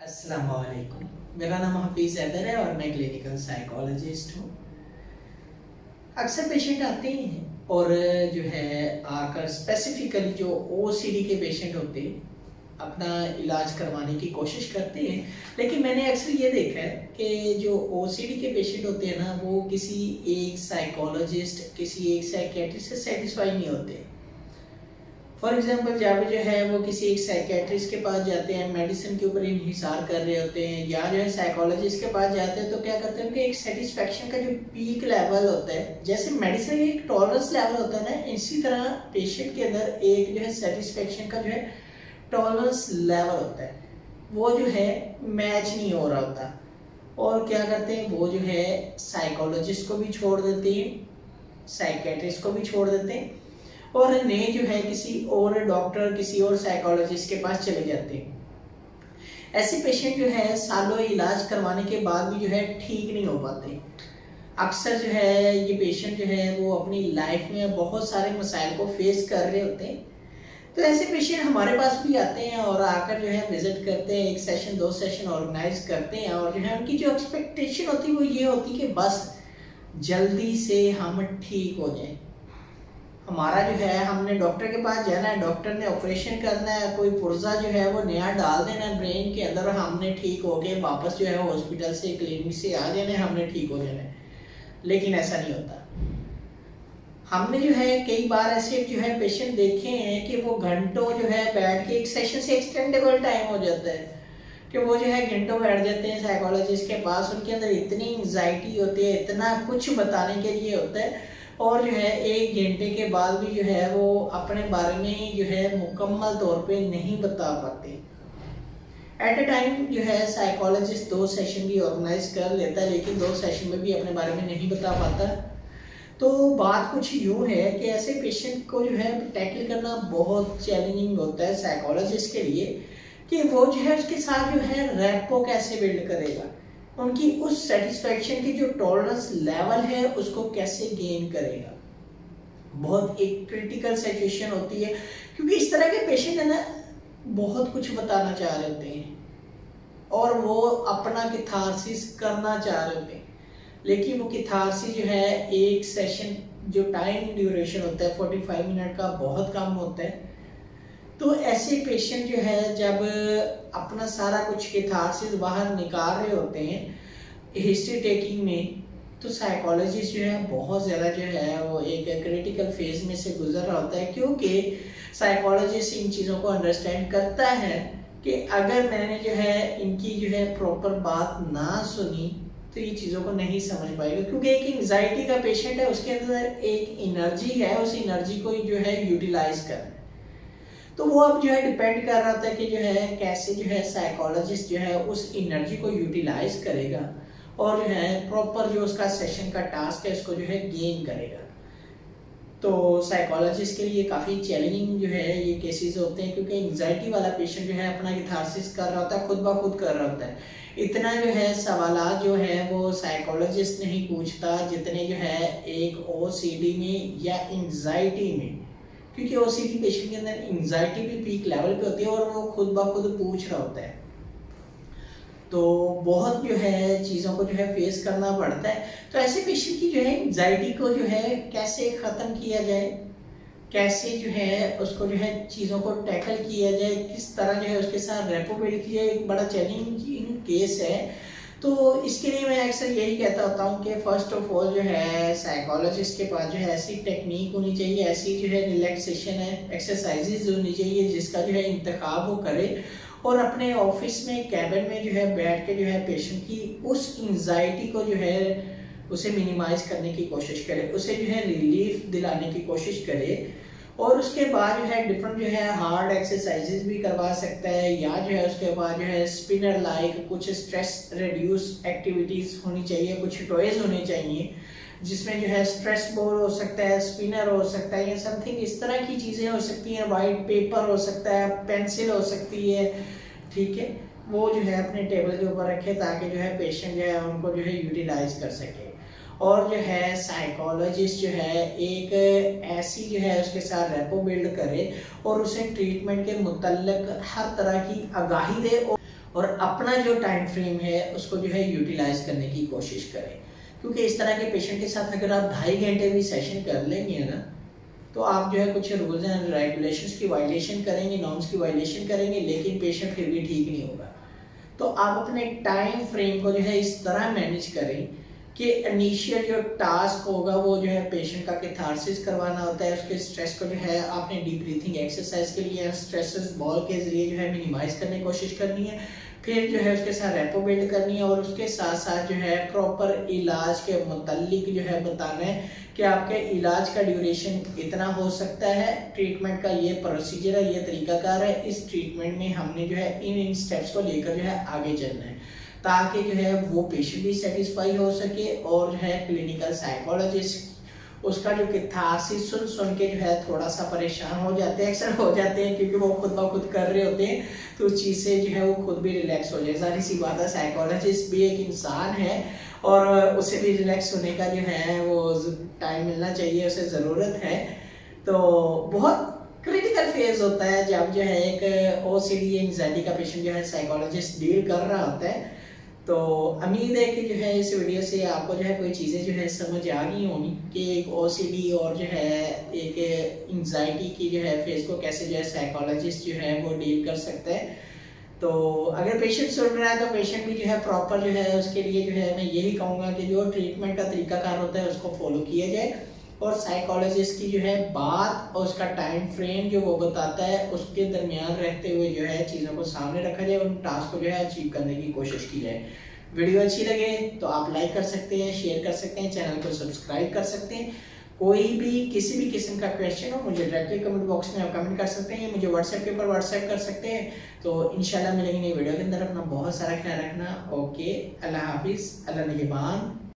अस्सलाम वालेकुम। मेरा नाम हफीज़ हैदर है और मैं क्लिनिकल साइकोलॉजिस्ट हूँ। अक्सर पेशेंट आते हैं और जो है आकर स्पेसिफिकली जो ओसीडी के पेशेंट होते हैं अपना इलाज करवाने की कोशिश करते हैं, लेकिन मैंने अक्सर ये देखा है कि जो ओसीडी के पेशेंट होते हैं ना, वो किसी एक साइकोलॉजिस्ट, किसी एक साइकेट्रिस्ट से सेटिस्फाई नहीं होते। फॉर एग्जांपल जब जो है वो किसी एक साइकेट्रिस्ट के पास जाते हैं, मेडिसिन के ऊपर इन्हिसार कर रहे होते हैं, या जो है साइकोलॉजिस्ट के पास जाते हैं, तो क्या करते हैं कि एक सेटिस्फेक्शन का जो पीक लेवल होता है, जैसे मेडिसिन एक टॉलरेंस लेवल होता है ना, इसी तरह पेशेंट के अंदर एक जो है सेटिस्फेक्शन का जो है टॉलरेंस लेवल होता है, वो जो है मैच नहीं हो रहा होता। और क्या करते हैं, वो जो है साइकोलॉजिस्ट को भी छोड़ देते हैं, साइकेट्रिस्ट को भी छोड़ देते हैं और नए जो है किसी और डॉक्टर, किसी और साइकोलॉजिस्ट के पास चले जाते हैं। ऐसे पेशेंट जो है सालों इलाज करवाने के बाद भी जो है ठीक नहीं हो पाते। अक्सर जो है ये पेशेंट जो है वो अपनी लाइफ में बहुत सारे मसाइल को फेस कर रहे होते हैं। तो ऐसे पेशेंट हमारे पास भी आते हैं और आकर जो है विजिट करते हैं, एक सेशन 2 सेशन ऑर्गेनाइज करते हैं और जो है उनकी जो एक्सपेक्टेशन होती है वो ये होती है कि बस जल्दी से हम ठीक हो जाएं। हमारा जो है, हमने डॉक्टर के पास जाना है, डॉक्टर ने ऑपरेशन करना है, कोई पुर्जा जो है वो नया डाल देना है ब्रेन के अंदर, हमने ठीक हो गए वापस जो है हॉस्पिटल से, क्लिनिक से आ जाना है, हमने ठीक हो जाना है। लेकिन ऐसा नहीं होता। हमने जो है कई बार ऐसे जो है पेशेंट देखे हैं कि वो घंटों जो है बैठ के, एक सेशन से एक्सटेंडेबल टाइम हो जाता है कि वो जो है घंटों बैठ जाते हैं साइकोलॉजिस्ट के पास। उनके अंदर इतनी एंग्जाइटी होती है, इतना कुछ बताने के लिए होता है, और जो है 1 घंटे के बाद भी जो है वो अपने बारे में जो है मुकम्मल तौर पे नहीं बता पाते। एट अ टाइम जो है साइकोलॉजिस्ट 2 सेशन भी ऑर्गेनाइज कर लेता है, लेकिन 2 सेशन में भी अपने बारे में नहीं बता पाता। तो बात कुछ यूँ है कि ऐसे पेशेंट को जो है टैकल करना बहुत चैलेंजिंग होता है साइकोलॉजिस्ट के लिए, कि वो जो है उसके साथ जो है रैपो कैसे बिल्ड करेगा, उनकी उस सेटिस्फेक्शन की जो टॉलरेंस लेवल है उसको कैसे गेन करेगा। बहुत एक क्रिटिकल सिचुएशन होती है, क्योंकि इस तरह के पेशेंट है ना बहुत कुछ बताना चाह रहे होते हैं और वो अपना किथारसिस करना चाह रहे होते हैं, लेकिन वो किथारसिस जो है एक सेशन जो टाइम ड्यूरेशन होता है 45 मिनट का बहुत कम होता है। तो ऐसे पेशेंट जो है जब अपना सारा कुछ किथारसिस बाहर निकाल रहे होते हैं हिस्ट्री टेकिंग में, तो साइकोलॉजिस्ट जो है बहुत ज़्यादा जो है वो एक क्रिटिकल फेज में से गुजर रहा होता है, क्योंकि साइकोलॉजिस्ट इन चीज़ों को अंडरस्टैंड करता है कि अगर मैंने जो है इनकी जो है प्रॉपर बात ना सुनी तो ये चीज़ों को नहीं समझ पाएगा। क्योंकि एक एंग्जाइटी का पेशेंट है, उसके अंदर एक एनर्जी है, उस एनर्जी को जो है यूटिलाइज करना, तो वो अब जो है डिपेंड कर रहा था कि जो है कैसे जो है साइकोलॉजिस्ट जो है उस एनर्जी को यूटिलाइज करेगा और जो है प्रॉपर जो उसका सेशन का टास्क है उसको जो है गेन करेगा। तो साइकोलॉजिस्ट के लिए काफ़ी चैलेंजिंग जो है ये केसेस होते हैं, क्योंकि एंग्जाइटी वाला पेशेंट जो है अपना किथारसिस कर रहा होता है, खुद ब खुद कर रहा होता है। इतना जो है सवालात जो है वो साइकोलॉजिस्ट नहीं पूछता जितने जो है एक ओसीडी में या एंग्जाइटी में, क्योंकि ओसीडी पेशेंट के अंदर एंग्जाइटी भी पीक लेवल पे होती है और वो खुद ब खुद पूछ रहा होता है। तो बहुत जो है चीज़ों को जो है फेस करना पड़ता है। तो ऐसे पेशेंट की जो है एंग्जाइटी को जो है कैसे ख़त्म किया जाए, कैसे जो है उसको जो है चीज़ों को टैकल किया जाए, किस तरह जो है उसके साथ रेपो बिल्ड किया, एक बड़ा चैलेंजिंग केस है। तो इसके लिए मैं अक्सर यही कहता होता हूँ कि फर्स्ट ऑफ ऑल जो है साइकोलॉजिस्ट के पास जो है ऐसी टेक्निक होनी चाहिए, ऐसी जो है रिलैक्सेशन है एक्सरसाइजेज होनी चाहिए जिसका जो है इंतखाब वो करे और अपने ऑफिस में कैबिन में जो है बैठ के जो है पेशेंट की उस एंग्जाइटी को जो है उसे मिनिमाइज करने की कोशिश करे, उसे जो है रिलीफ दिलाने की कोशिश करे। और उसके बाद जो है डिफरेंट जो है हार्ड एक्सरसाइजेज भी करवा सकता है, या जो है उसके बाद जो है स्पिनर लाइक कुछ स्ट्रेस रिड्यूस एक्टिविटीज़ होनी चाहिए, कुछ टॉयज होने चाहिए जिसमें जो है स्ट्रेस बॉल हो सकता है, स्पिनर हो सकता है, या समथिंग इस तरह की चीज़ें हो सकती हैं, वाइट पेपर हो सकता है, पेंसिल हो सकती है, ठीक है, वो जो है अपने टेबल के ऊपर रखे ताकि जो है पेशेंट जो है उनको जो है यूटिलाइज कर सके। और जो है साइकोलॉजिस्ट जो है एक ऐसी जो है उसके साथ रेपो बिल्ड करे और उसे ट्रीटमेंट के मुतल्लिक हर तरह की आगाही दे और अपना जो टाइम फ्रेम है उसको जो है यूटिलाइज करने की कोशिश करें। क्योंकि इस तरह के पेशेंट के साथ अगर आप 2.5 घंटे भी सेशन कर लेंगे ना, तो आप जो है कुछ रूल्स एंड रेगुलेशंस की वायलेशन करेंगे, नॉर्म्स की वायलेशन करेंगे, लेकिन पेशेंट फिर भी ठीक नहीं होगा। तो आप अपने टाइम फ्रेम को जो है इस तरह मैनेज करें कि इनिशियल जो टास्क होगा वो जो है पेशेंट का कैथारसिस करवाना होता है, उसके स्ट्रेस को जो है आपने डीप ब्रीथिंग एक्सरसाइज के लिए स्ट्रेस बॉल के जरिए जो है मिनिमाइज करने की कोशिश करनी है। फिर जो है उसके साथ रेपो बिल्ड करनी है और उसके साथ साथ जो है प्रॉपर इलाज के मुतालिक जो है बताना है कि आपके इलाज का ड्यूरेशन इतना हो सकता है, ट्रीटमेंट का ये प्रोसीजर है, ये तरीकाकार है, इस ट्रीटमेंट में हमने जो है इन स्टेप्स को लेकर जो है आगे चलना है, ताकि जो है वो पेशेंट भी सेटिस्फाई हो सके और जो है क्लिनिकल साइकोलॉजिस्ट उसका जो कैथारसिस सुन के जो है थोड़ा सा परेशान हो जाते हैं, अक्सर हो जाते हैं, क्योंकि वो खुद ब खुद कर रहे होते हैं, तो उस चीज़ से जो है वो खुद भी रिलैक्स हो जाए। सारी सी बात है, साइकोलॉजिस्ट भी एक इंसान है और उसे भी रिलैक्स होने का जो है वो टाइम मिलना चाहिए, उसे ज़रूरत है। तो बहुत क्रिटिकल फेज होता है जब जो है एक OCD एंजाइटी का पेशेंट जो है साइकोलॉजिस्ट डील कर रहा होता है। तो उम्मीद है कि जो है इस वीडियो से आपको जो है कोई चीज़ें जो है समझ आ गई होंगी कि एक OCD और जो है एक एंजाइटी की जो है फेज को कैसे जो है साइकोलॉजिस्ट जो है वो डील कर सकता है। तो अगर पेशेंट सुन रहा है तो पेशेंट भी जो है प्रॉपर जो है उसके लिए जो है मैं यही कहूँगा कि जो ट्रीटमेंट का तरीकाकार होता है उसको फॉलो किया जाए और साइकोलॉजिस्ट की जो है बात और उसका टाइम फ्रेम जो वो बताता है उसके दरमियान रहते हुए जो है चीज़ों को सामने रखा जाए, उन टास्क को जो है अचीव करने की कोशिश की जाए। वीडियो अच्छी लगे तो आप लाइक कर सकते हैं, शेयर कर सकते हैं, चैनल को सब्सक्राइब कर सकते हैं। कोई भी किसी भी किस्म का क्वेश्चन हो मुझे डायरेक्टली कमेंट बॉक्स में आप कमेंट कर सकते हैं, मुझे व्हाट्सएप के ऊपर व्हाट्सएप कर सकते हैं। तो इंशाल्लाह मिलेंगे नई वीडियो के अंदर। अपना बहुत सारा ख्याल रखना। ओके, अल्लाह हाफिज़, अल्लाह निगहबान।